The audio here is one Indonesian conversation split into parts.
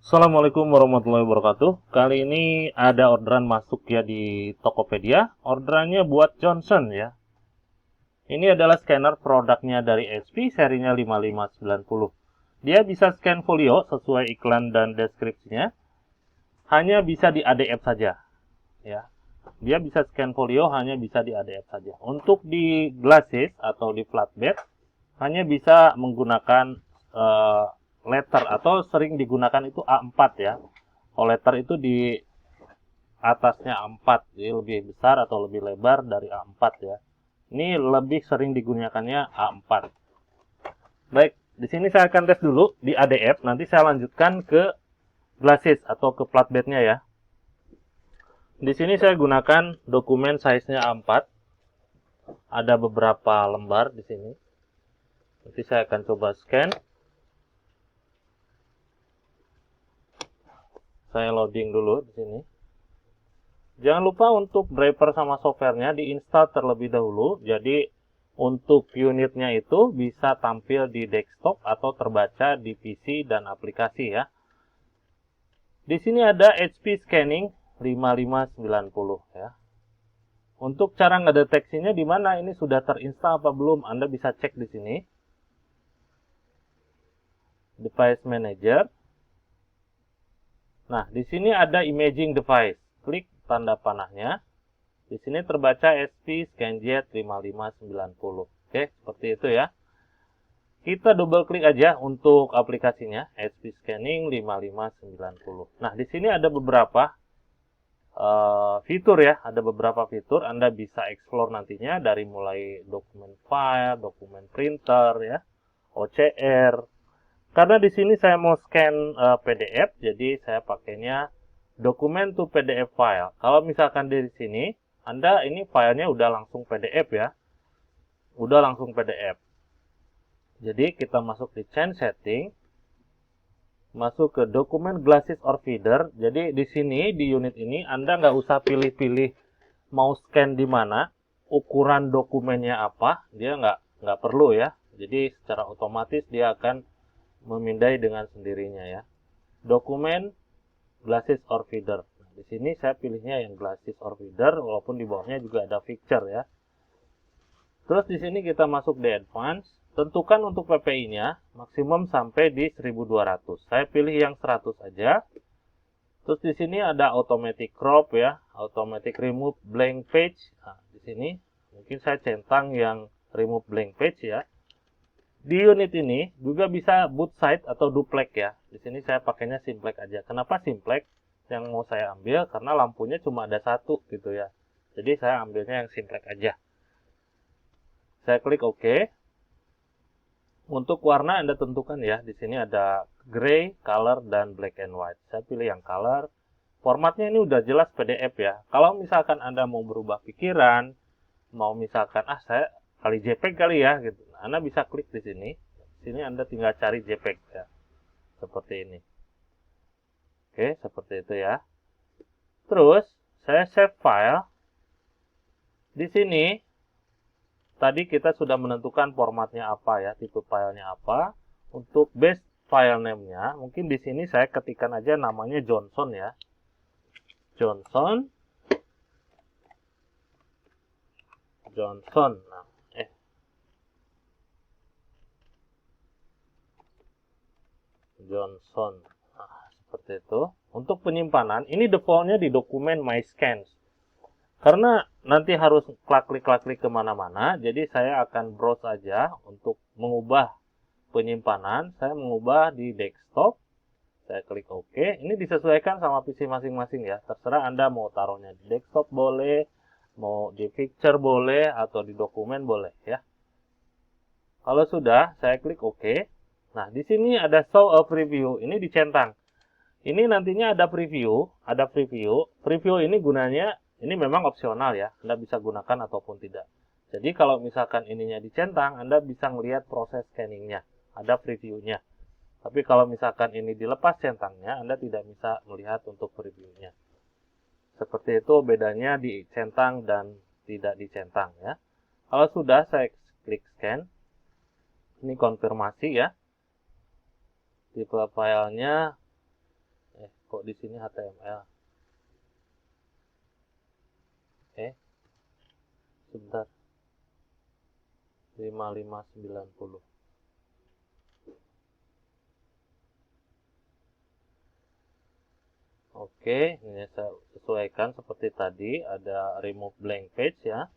Assalamualaikum warahmatullahi wabarakatuh. Kali ini ada orderan masuk ya di Tokopedia. Orderannya buat Johnson ya. Ini adalah scanner produknya dari HP serinya 5590. Dia bisa scan folio sesuai iklan dan deskripsinya. Hanya bisa di ADF saja ya. Dia bisa scan folio hanya bisa di ADF saja. Untuk di glasses atau di flatbed hanya bisa menggunakan letter atau sering digunakan itu A4 ya. Kalau letter itu di atasnya A4, jadi lebih besar atau lebih lebar dari A4 ya. Ini lebih sering digunakannya A4. Baik, di sini saya akan tes dulu di ADF, nanti saya lanjutkan ke glasses atau ke flatbednya ya. Di sini saya gunakan dokumen size-nya A4. Ada beberapa lembar di sini. Nanti saya akan coba scan. Saya loading dulu di sini. Jangan lupa untuk driver sama softwarenya diinstal terlebih dahulu. Jadi untuk unitnya itu bisa tampil di desktop atau terbaca di PC dan aplikasi ya. Di sini ada HP Scanning 5590 ya. Untuk cara ngedeteksinya di mana ini sudah terinstall apa belum, Anda bisa cek di sini. Device Manager. Nah, di sini ada Imaging Device. Klik tanda panahnya. Di sini terbaca HP ScanJet 5590. Oke, seperti itu ya. Kita double klik aja untuk aplikasinya, HP Scanning 5590. Nah, di sini ada beberapa fitur ya, ada beberapa fitur. Anda bisa explore nantinya dari mulai dokumen file, dokumen printer ya, OCR. Karena di sini saya mau scan PDF, jadi saya pakainya dokumen to PDF file. Kalau misalkan dari sini, Anda ini filenya udah langsung PDF ya. Udah langsung PDF. Jadi kita masuk di change setting. Masuk ke dokumen glasses or feeder. Jadi di sini, di unit ini, Anda nggak usah pilih-pilih mau scan di mana. Ukuran dokumennya apa, dia nggak perlu ya. Jadi secara otomatis dia akan memindai dengan sendirinya ya. Dokumen glasses or feeder. Nah, di sini saya pilihnya yang glasses or feeder, walaupun di bawahnya juga ada picture ya. Terus di sini kita masuk di advance, tentukan untuk PPI-nya maksimum sampai di 1200. Saya pilih yang 100 saja. Terus di sini ada automatic crop ya, automatic remove blank page. Nah, di sini mungkin saya centang yang remove blank page ya. Di unit ini juga bisa boot side atau duplex ya. Di sini saya pakainya simplex aja. Kenapa simplex? Yang mau saya ambil karena lampunya cuma ada satu gitu ya. Jadi saya ambilnya yang simplex aja. Saya klik OK. Untuk warna Anda tentukan ya. Di sini ada gray, color, dan black and white. Saya pilih yang color. Formatnya ini udah jelas PDF ya. Kalau misalkan Anda mau berubah pikiran, mau misalkan saya kali JPEG kali ya gitu. Anda bisa klik di sini. Di sini Anda tinggal cari JPEG ya. Seperti ini. Oke, seperti itu ya. Terus saya save file. Di sini tadi kita sudah menentukan formatnya apa ya, tipe filenya apa. Untuk base file name-nya, mungkin di sini saya ketikkan aja namanya Johnson ya. Johnson. Nah, Johnson. Nah, seperti itu. Untuk penyimpanan, ini defaultnya di dokumen MyScans. Karena nanti harus klik-klik kemana-mana, jadi saya akan browse aja untuk mengubah penyimpanan. Saya mengubah di desktop. Saya klik OK. Ini disesuaikan sama PC masing-masing ya. Terserah Anda mau taruhnya di desktop boleh, mau di picture boleh, atau di dokumen boleh ya. Kalau sudah, saya klik OK. Nah, di sini ada show a preview. Ini dicentang. Ini nantinya ada preview, Preview ini gunanya, ini memang opsional ya. Anda bisa gunakan ataupun tidak. Jadi kalau misalkan ininya dicentang, Anda bisa melihat proses scanningnya. Ada previewnya. Tapi kalau misalkan ini dilepas centangnya, Anda tidak bisa melihat untuk previewnya. Seperti itu bedanya dicentang dan tidak dicentang ya. Kalau sudah, saya klik scan. Ini konfirmasi ya. Tipe filenya kok di sini HTML. Sebentar. 5590. Oke, ini saya sesuaikan seperti tadi, ada remove blank page ya.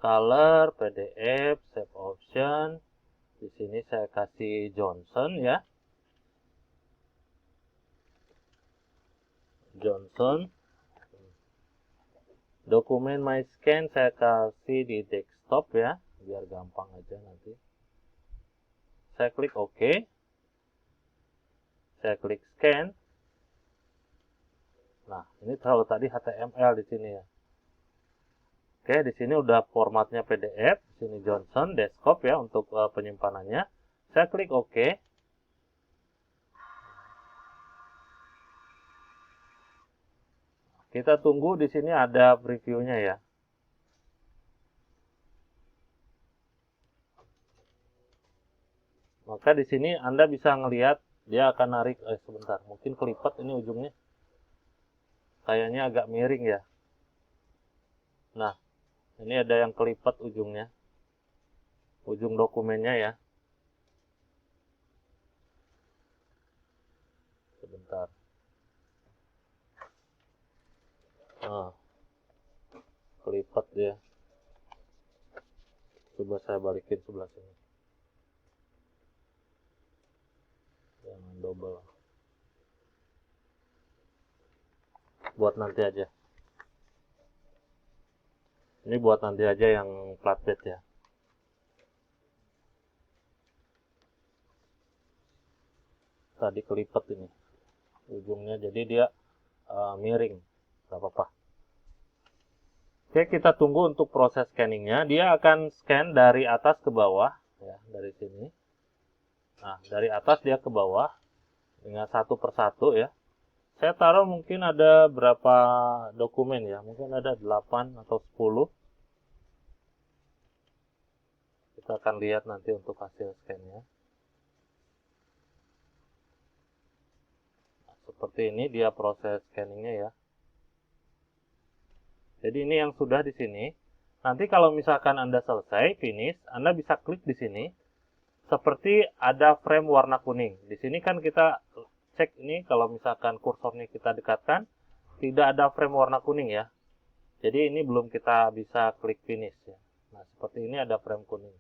Color, PDF, save option. Di sini saya kasih Johnson ya. Johnson. Dokumen my scan saya kasih di desktop ya, biar gampang aja nanti. Saya klik OK. Saya klik scan. Nah, ini kalau tadi HTML di sini ya. Oke, di sini udah formatnya PDF, di sini Johnson desktop ya untuk penyimpanannya. Saya klik OK. Kita tunggu, di sini ada previewnya ya. Maka di sini Anda bisa ngelihat dia akan narik, sebentar, mungkin kelipat ini ujungnya. Kayaknya agak miring ya. Nah, ini ada yang kelipat ujungnya. Ujung dokumennya ya. Sebentar. Nah, kelipat dia. Coba saya balikin sebelah sini. Jangan double. Buat nanti aja. Ini buat nanti aja yang flatbed ya. Tadi kelipat ini ujungnya, jadi dia miring. Gak apa-apa. Oke, kita tunggu untuk proses scanningnya. Dia akan scan dari atas ke bawah ya, dari sini. Nah, dari atas dia ke bawah dengan satu persatu ya. Saya taruh mungkin ada berapa dokumen ya, mungkin ada 8 atau 10. Kita akan lihat nanti untuk hasil scan-nya. Nah, seperti ini dia proses scanningnya ya. Jadi ini yang sudah di sini. Nanti kalau misalkan Anda selesai, finish, Anda bisa klik di sini. Seperti ada frame warna kuning. Di sini kan kita cek ini, kalau misalkan kursornya kita dekatkan, tidak ada frame warna kuning ya. Jadi ini belum kita bisa klik finish ya. Nah, seperti ini ada frame kuning.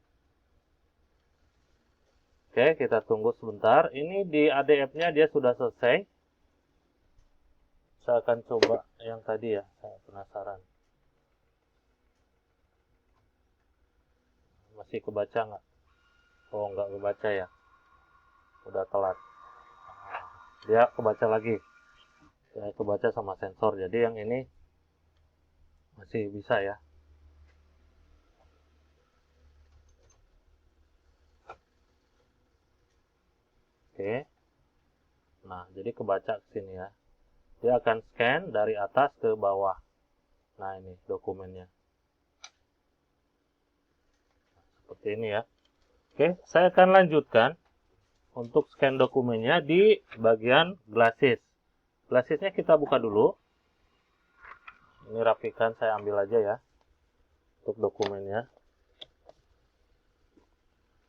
Oke, kita tunggu sebentar. Ini di ADF-nya dia sudah selesai. Saya akan coba yang tadi ya, saya penasaran. Masih kebaca nggak? Oh, nggak kebaca ya. Udah telat. Dia kebaca lagi. Saya kebaca sama sensor. Jadi yang ini masih bisa ya. Oke. Nah, jadi kebaca ke sini ya. Dia akan scan dari atas ke bawah. Nah, ini dokumennya. Seperti ini ya. Oke, saya akan lanjutkan untuk scan dokumennya di bagian glasses. Glassesnya kita buka dulu. Ini rapikan, saya ambil aja ya untuk dokumennya.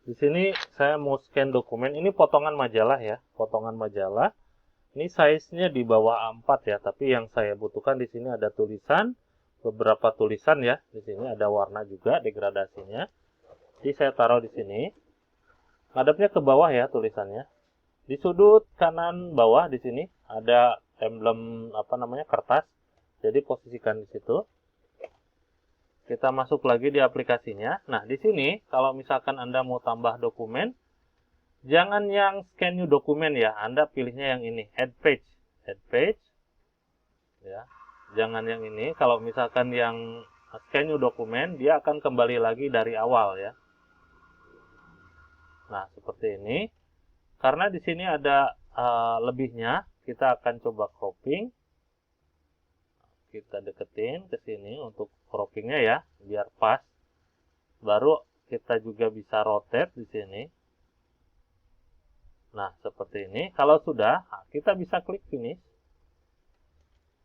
Di sini saya mau scan dokumen. Ini potongan majalah ya, potongan majalah. Ini size-nya di bawah A4 ya, tapi yang saya butuhkan di sini ada tulisan, beberapa tulisan ya. Di sini ada warna juga degradasinya. Jadi saya taruh di sini. Ngadepnya ke bawah ya tulisannya. Di sudut kanan bawah di sini ada emblem kertas. Jadi posisikan di situ. Kita masuk lagi di aplikasinya. Nah, di sini kalau misalkan Anda mau tambah dokumen, jangan yang scan new dokumen ya. Anda pilihnya yang ini, add page. Add page. Ya. Jangan yang ini. Kalau misalkan yang scan new dokumen, dia akan kembali lagi dari awal ya. Nah, seperti ini. Karena di sini ada lebihnya, kita akan coba cropping. Kita deketin ke sini untuk croppingnya ya, biar pas. Baru kita juga bisa rotate di sini. Nah, seperti ini. Kalau sudah, kita bisa klik finish.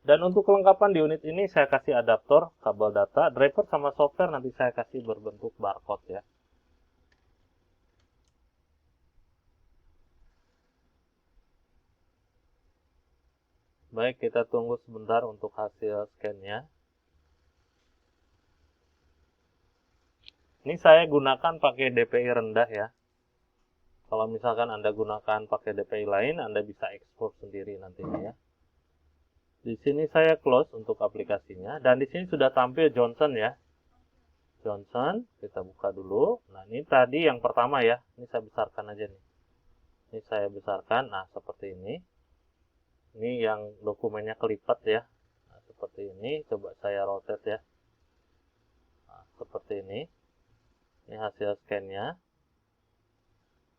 Dan untuk kelengkapan di unit ini saya kasih adaptor, kabel data, driver sama software nanti saya kasih berbentuk barcode ya. Baik, kita tunggu sebentar untuk hasil scan-nya. Ini saya gunakan pakai DPI rendah ya. Kalau misalkan Anda gunakan pakai DPI lain, Anda bisa ekspor sendiri nantinya ya. Di sini saya close untuk aplikasinya, dan di sini sudah tampil Johnson ya. Johnson, kita buka dulu. Nah, ini tadi yang pertama ya. Ini saya besarkan aja nih. Ini saya besarkan, nah seperti ini. Ini yang dokumennya kelipat ya. Nah, seperti ini, coba saya rotate ya. Nah, seperti ini. Ini hasil scan-nya.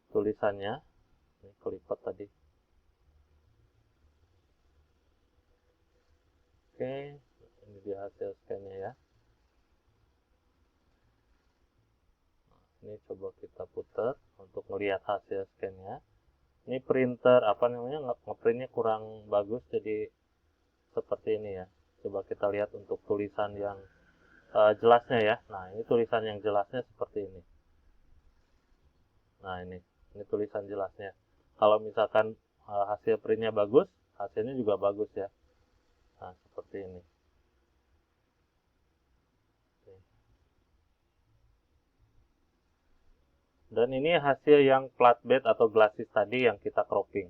Tulisannya. Ini kelipat tadi. Oke, ini dia hasil scan-nya ya. Ini coba kita putar untuk melihat hasil scan-nya. Ini printer apa namanya, ngeprintnya kurang bagus, jadi seperti ini ya. Coba kita lihat untuk tulisan yang jelasnya ya. Nah, ini tulisan yang jelasnya seperti ini. Nah, ini tulisan jelasnya. Kalau misalkan hasil printnya bagus, hasilnya juga bagus ya. Nah, seperti ini. Dan ini hasil yang flatbed atau glassis tadi yang kita cropping.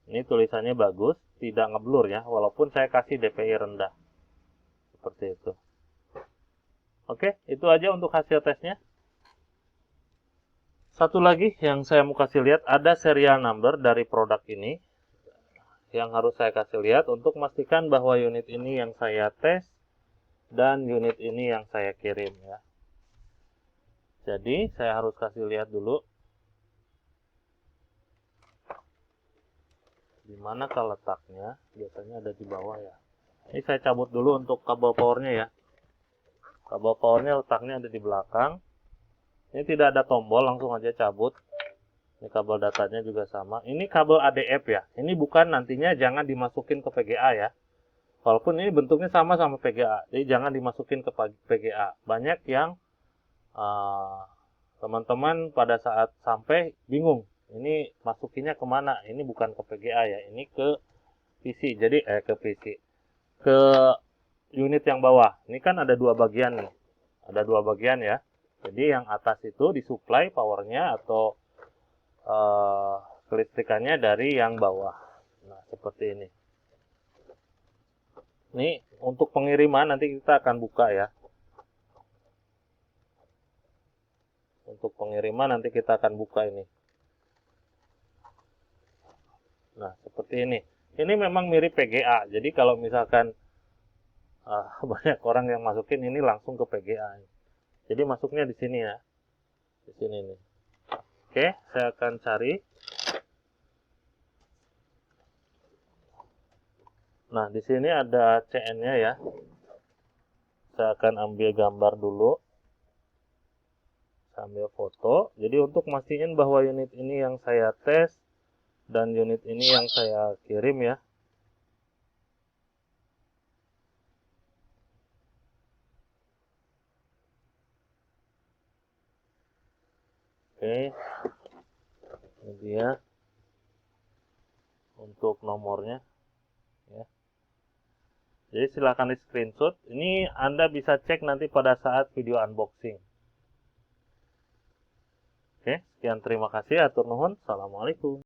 Ini tulisannya bagus, tidak ngeblur ya, walaupun saya kasih DPI rendah. Seperti itu. Oke, itu aja untuk hasil tesnya. Satu lagi yang saya mau kasih lihat, ada serial number dari produk ini. Yang harus saya kasih lihat untuk memastikan bahwa unit ini yang saya tes dan unit ini yang saya kirim ya. Jadi saya harus kasih lihat dulu di manakah letaknya. Biasanya ada di bawah ya. Ini saya cabut dulu untuk kabel powernya ya. Kabel powernya letaknya ada di belakang. Ini tidak ada tombol, langsung aja cabut. Ini kabel datanya juga sama. Ini kabel ADF ya. Ini bukan, nantinya jangan dimasukin ke VGA ya. Walaupun ini bentuknya sama VGA. Jadi jangan dimasukin ke VGA. Banyak yang teman-teman pada saat sampai bingung. Ini masukinnya kemana? Ini bukan ke VGA ya. Ini ke PC. Jadi ke PC. Ke unit yang bawah. Ini kan ada dua bagian nih. Ada dua bagian ya. Jadi yang atas itu disuplai powernya atau kelistrikannya dari yang bawah. Nah, seperti ini. Ini untuk pengiriman nanti kita akan buka ya. Untuk pengiriman nanti kita akan buka ini. Nah, seperti ini. Ini memang mirip PGA. Jadi kalau misalkan banyak orang yang masukin, ini langsung ke PGA. Jadi masuknya di sini ya. Di sini nih. Oke, saya akan cari. Nah, di sini ada CN-nya ya. Saya akan ambil gambar dulu. Saya ambil foto. Jadi untuk mastiin bahwa unit ini yang saya tes dan unit ini yang saya kirim ya. Oke. Ini dia untuk nomornya ya. Jadi silahkan di screenshot. Ini Anda bisa cek nanti pada saat video unboxing. Oke, sekian, terima kasih, atur nuhun. Assalamualaikum.